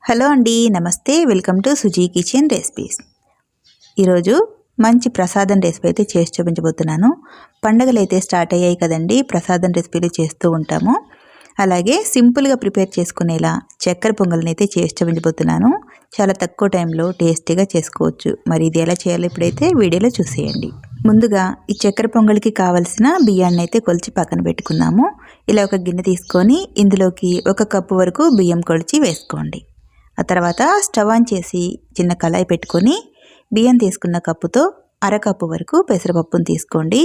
Hello అండి, నమస్తే. Welcome to Suji kitchen recipes. ఈరోజు మంచి ప్రసాదం రెసిపీ అయితే చేసి చూపించబోతున్నాను. పండగలు అయితే స్టార్ట్ అయ్యాయి కదండి, ప్రసాదం రెసిపీలు చేస్తూ ఉంటాము. అలాగే సింపుల్గా ప్రిపేర్ చేసుకునేలా చక్కెర పొంగల్ని అయితే చేసి చూపించబోతున్నాను. చాలా తక్కువ టైంలో టేస్టీగా చేసుకోవచ్చు. మరి ఇది ఎలా చేయాలో ఇప్పుడైతే వీడియోలో చూసేయండి. ముందుగా ఈ చక్కెర పొంగల్కి కావలసిన బియ్యాన్ని అయితే కొలిచి పక్కన పెట్టుకున్నాము. ఇలా ఒక గిన్నె తీసుకొని ఇందులోకి 1 కప్పు వరకు బియ్యం కొలిచి వేసుకోండి. ఆ తర్వాత స్టవ్ ఆన్ చేసి చిన్న కళాయి పెట్టుకొని బియ్యం తీసుకున్న కప్పుతో 1/2 కప్పు వరకు పెసరపప్పును తీసుకోండి.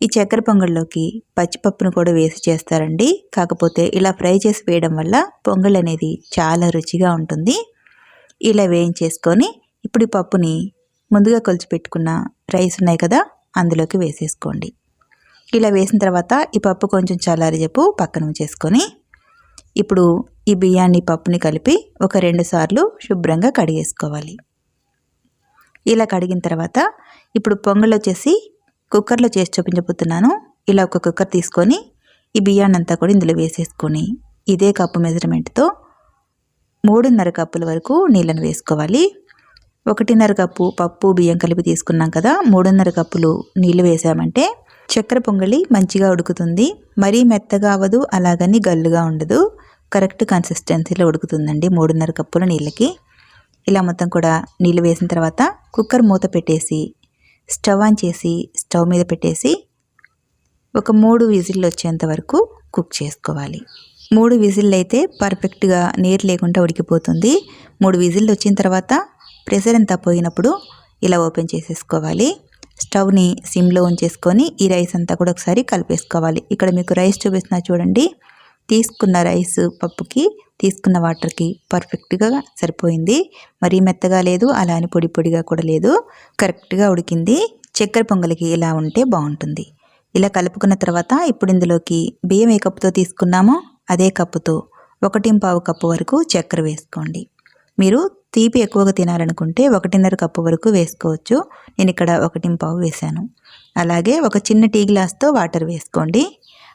ఈ చక్కెర పొంగల్లోకి పచ్చిపప్పును కూడా వేసి చేస్తారండి. కాకపోతే ఇలా ఫ్రై చేసి వేయడం వల్ల పొంగల్ అనేది చాలా రుచిగా ఉంటుంది. ఇలా వేయించేసుకొని ఇప్పుడు ఈ పప్పుని ముందుగా కొలిచి పెట్టుకున్న రైస్ ఉన్నాయి కదా, అందులోకి వేసేసుకోండి. ఇలా వేసిన తర్వాత ఈ పప్పు కొంచెం చల్లారేపు పక్కన ఉంచేసుకొని ఇప్పుడు ఈ బియ్యాన్ని పప్పుని కలిపి ఒక 2 సార్లు శుభ్రంగా కడిగేసుకోవాలి. ఇలా కడిగిన తర్వాత ఇప్పుడు పొంగల్ వచ్చేసి కుక్కర్లో చేసి చూపించబోతున్నాను. ఇలా ఒక కుక్కర్ తీసుకొని ఈ బియ్యాన్ని అంతా కూడా ఇందులో వేసేసుకొని ఇదే కప్పు మెజర్మెంట్తో 3.5 కప్పుల వరకు నీళ్ళను వేసుకోవాలి. 1.5 కప్పు పప్పు బియ్యం కలిపి తీసుకున్నాం కదా, 3.5 కప్పులు నీళ్ళు వేసామంటే చక్కెర పొంగలి మంచిగా ఉడుకుతుంది. మరీ మెత్తగా అవ్వదు, అలాగని గల్లుగా ఉండదు. కరెక్ట్ కన్సిస్టెన్సీలో ఉడుకుతుందండి 3.5 కప్పుల నీళ్ళకి. ఇలా మొత్తం కూడా నీళ్ళు వేసిన తర్వాత కుక్కర్ మూత పెట్టేసి స్టవ్ ఆన్ చేసి స్టవ్ మీద పెట్టేసి ఒక 3 విజిల్లు వచ్చేంత వరకు కుక్ చేసుకోవాలి. 3 విజిల్లు అయితే పర్ఫెక్ట్గా నీరు లేకుండా ఉడికిపోతుంది. 3 విజిల్లు వచ్చిన తర్వాత ప్రెషర్ అంతా పోయినప్పుడు ఇలా ఓపెన్ చేసేసుకోవాలి. స్టవ్ని సిమ్లో ఉంచేసుకొని ఈ రైస్ అంతా కూడా ఒకసారి కలిపేసుకోవాలి. ఇక్కడ మీకు రైస్ చూపిస్తున్నా చూడండి. తీసుకున్న రైస్ పప్పుకి తీసుకున్న వాటర్కి పర్ఫెక్ట్గా సరిపోయింది. మరీ మెత్తగా లేదు, అలా అని పొడి పొడిగా కూడా లేదు, కరెక్ట్గా ఉడికింది. చక్కెర పొంగలికి ఇలా ఉంటే బాగుంటుంది. ఇలా కలుపుకున్న తర్వాత ఇప్పుడు ఇందులోకి బియ్యం ఏ కప్పుతో తీసుకున్నామో అదే కప్పుతో 1.5 కప్పు వరకు చక్కెర వేసుకోండి. మీరు తీపి ఎక్కువగా తినాలనుకుంటే 1.5 కప్పు వరకు వేసుకోవచ్చు. నేను ఇక్కడ 1.5 వేసాను. అలాగే ఒక చిన్న టీ గ్లాస్తో వాటర్ వేసుకోండి.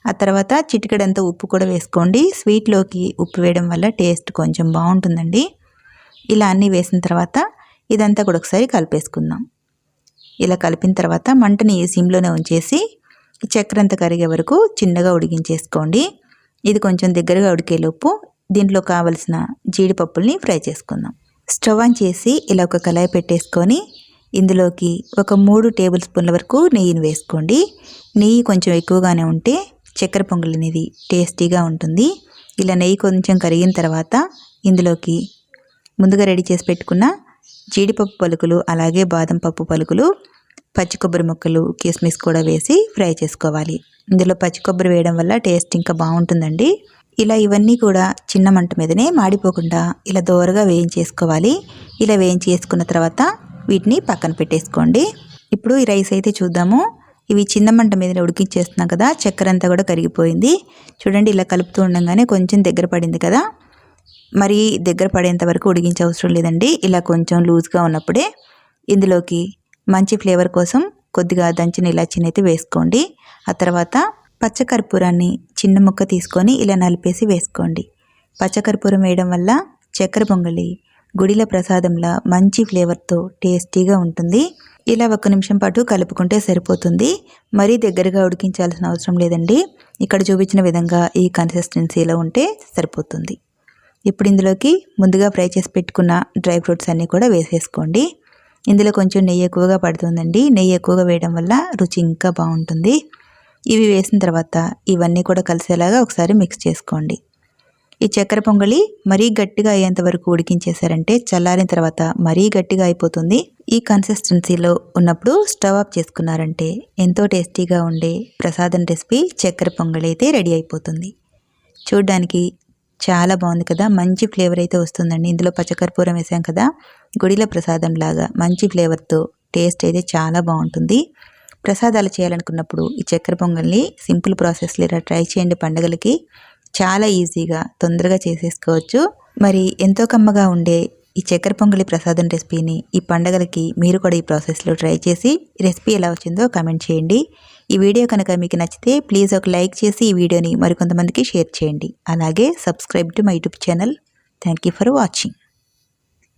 ఆ తర్వాత చిటికెడంత ఉప్పు కూడా వేసుకోండి. స్వీట్లోకి ఉప్పు వేయడం వల్ల టేస్ట్ కొంచెం బాగుంటుందండి. ఇలా అన్నీ వేసిన తర్వాత ఇదంతా కూడా ఒకసారి కలిపేసుకుందాం. ఇలా కలిపిన తర్వాత మంటని సిమ్లోనే ఉంచేసి చక్కెర అంతా కరిగే వరకు చిన్నగా ఉడికించేసుకోండి. ఇది కొంచెం దగ్గరగా ఉడికేలోపు దీంట్లో కావలసిన జీడిపప్పుల్ని ఫ్రై చేసుకుందాం. స్టవ్ ఆన్ చేసి ఇలా ఒక కళాయి పెట్టేసుకొని ఇందులోకి ఒక 3 టేబుల్ స్పూన్ల వరకు నెయ్యిని వేసుకోండి. నెయ్యి కొంచెం ఎక్కువగానే ఉంటే చక్కెర పొంగల్ అనేది టేస్టీగా ఉంటుంది. ఇలా నెయ్యి కొంచెం కరిగిన తర్వాత ఇందులోకి ముందుగా రెడీ చేసి పెట్టుకున్న జీడిపప్పు పలుకులు, అలాగే బాదం పప్పు పలుకులు, పచ్చి కొబ్బరి ముక్కలు, కిస్మిస్ కూడా వేసి ఫ్రై చేసుకోవాలి. ఇందులో పచ్చి కొబ్బరి వేయడం వల్ల టేస్ట్ ఇంకా బాగుంటుందండి. ఇలా ఇవన్నీ కూడా చిన్న మంట మీదనే మాడిపోకుండా ఇలా దోరగా వేయించేసుకోవాలి. ఇలా వేయించేసుకున్న తర్వాత వీటిని పక్కన పెట్టేసుకోండి. ఇప్పుడు ఈ రైస్ అయితే చూద్దాము. ఇవి చిన్న మంట మీదనే ఉడికించేస్తున్నాం కదా, చక్కెర అంతా కూడా కరిగిపోయింది. చూడండి, ఇలా కలుపుతూ ఉండగానే కొంచెం దగ్గర పడింది కదా. మరి దగ్గర పడేంత వరకు ఉడికించే అవసరం లేదండి. ఇలా కొంచెం లూజ్గా ఉన్నప్పుడే ఇందులోకి మంచి ఫ్లేవర్ కోసం కొద్దిగా దంచిన ఇలాచీని అయితే వేసుకోండి. ఆ తర్వాత పచ్చకర్పూరాన్ని చిన్న ముక్క తీసుకొని ఇలా నలిపేసి వేసుకోండి. పచ్చకర్పూరం వేయడం వల్ల చక్కెర పొంగలి గుడిల ప్రసాదంలా మంచి ఫ్లేవర్తో టేస్టీగా ఉంటుంది. ఇలా 1 నిమిషం పాటు కలుపుకుంటే సరిపోతుంది. మరీ దగ్గరగా ఉడికించాల్సిన అవసరం లేదండి. ఇక్కడ చూపించిన విధంగా ఈ కన్సిస్టెన్సీలో ఉంటే సరిపోతుంది. ఇప్పుడు ఇందులోకి ముందుగా ఫ్రై చేసి పెట్టుకున్న డ్రై ఫ్రూట్స్ అన్నీ కూడా వేసేసుకోండి. ఇందులో కొంచెం నెయ్యి ఎక్కువగా పడుతుందండి. నెయ్యి ఎక్కువగా వేయడం వల్ల రుచి ఇంకా బాగుంటుంది. ఇవి వేసిన తర్వాత ఇవన్నీ కూడా కలిసేలాగా ఒకసారి మిక్స్ చేసుకోండి. ఈ చక్కెర పొంగలి మరీ గట్టిగా అయ్యేంత వరకు ఉడికించేశారంటే చల్లారిన తర్వాత మరీ గట్టిగా అయిపోతుంది. ఈ కన్సిస్టెన్సీలో ఉన్నప్పుడు స్టవ్ ఆఫ్ చేసుకున్నారంటే ఎంతో టేస్టీగా ఉండే ప్రసాదం రెసిపీ చక్కెర పొంగలి అయితే రెడీ అయిపోతుంది. చూడ్డానికి చాలా బాగుంది కదా, మంచి ఫ్లేవర్ అయితే వస్తుందండి. ఇందులో పచ్చకర్పూరం వేసాం కదా, గుడిల ప్రసాదం లాగా మంచి ఫ్లేవర్తో టేస్ట్ అయితే చాలా బాగుంటుంది. ప్రసాదాలు చేయాలనుకున్నప్పుడు ఈ చక్కెర పొంగల్ని సింపుల్ ప్రాసెస్లో ఇలా ట్రై చేయండి. పండుగలకి చాలా ఈజీగా తొందరగా చేసేసుకోవచ్చు. మరి ఎంతో కమ్మగా ఉండే ఈ చక్కెర పొంగలి ప్రసాదం రెసిపీని ఈ పండుగలకి మీరు కూడా ఈ ప్రాసెస్లో ట్రై చేసి రెసిపీ ఎలా వచ్చిందో కామెంట్ చేయండి. ఈ వీడియో కనుక మీకు నచ్చితే ప్లీజ్ ఒక లైక్ చేసి ఈ వీడియోని మరికొంతమందికి షేర్ చేయండి. అలాగే subscribe to my YouTube channel. Thank you for watching.